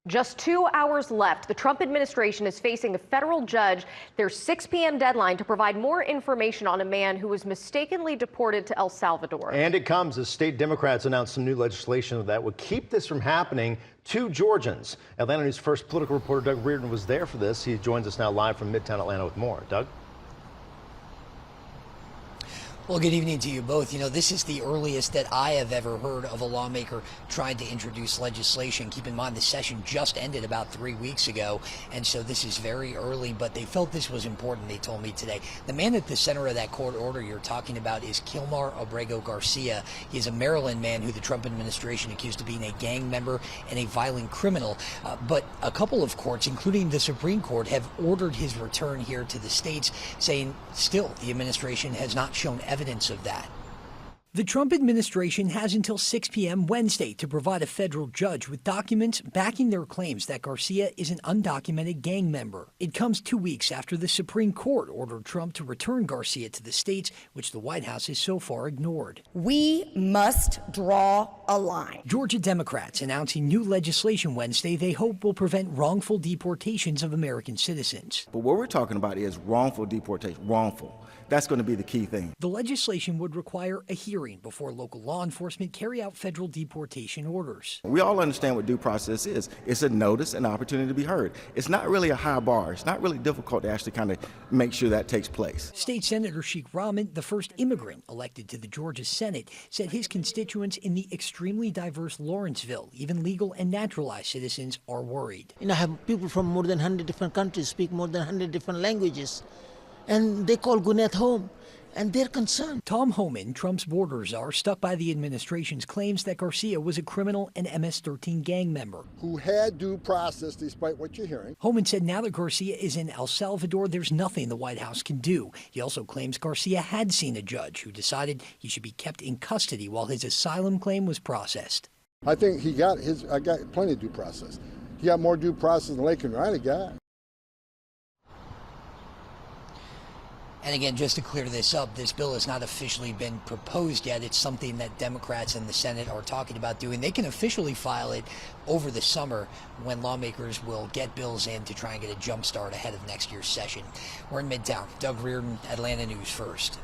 Just 2 hours left. The Trump administration is facing a federal judge their 6 p.m. deadline to provide more information on a man who was mistakenly deported to El Salvador. And it comes as state Democrats announced some new legislation that would keep this from happening to Georgians. Atlanta News First political reporter Doug Reardon was there for this. He joins us now live from Midtown Atlanta with more. Doug? Well, good evening to you both. You know, this is the earliest that I have ever heard of a lawmaker trying to introduce legislation. Keep in mind, the session just ended about 3 weeks ago, and so this is very early, but they felt this was important, they told me today. The man at the center of that court order you're talking about is Kilmar Abrego Garcia. He's a Maryland man who the Trump administration accused of being a gang member and a violent criminal. But a couple of courts, including the Supreme Court, have ordered his return here to the states, saying still the administration has not shown evidence of that. The Trump administration has until 6 p.m. Wednesday to provide a federal judge with documents backing their claims that Garcia is an undocumented gang member. It comes 2 weeks after the Supreme Court ordered Trump to return Garcia to the states, which the White House has so far ignored. We must draw a line. Georgia Democrats announcing new legislation Wednesday they hope will prevent wrongful deportations of American citizens. But what we're talking about is wrongful deportation, wrongful. That's going to be the key thing. The legislation would require a hearing before local law enforcement carry out federal deportation orders. We all understand what due process is. It's a notice, an opportunity to be heard. It's not really a high bar. It's not really difficult to actually kind of make sure that takes place. State Senator Sheikh Rahman, the first immigrant elected to the Georgia Senate, said his constituents in the extremely diverse Lawrenceville, even legal and naturalized citizens, are worried. I have people from more than 100 different countries, speak more than 100 different languages. And they call Gwinnett home, and they're concerned. Tom Homan, Trump's border czar, stuck by the administration's claims that Garcia was a criminal and MS-13 gang member. Who had due process, despite what you're hearing. Homan said now that Garcia is in El Salvador, there's nothing the White House can do. He also claims Garcia had seen a judge who decided he should be kept in custody while his asylum claim was processed. I think I got plenty of due process. He got more due process than Lake and Riley got. And again, just to clear this up, this bill has not officially been proposed yet. It's something that Democrats in the Senate are talking about doing. They can officially file it over the summer when lawmakers will get bills in to try and get a jump start ahead of next year's session. We're in Midtown. Doug Reardon, Atlanta News First.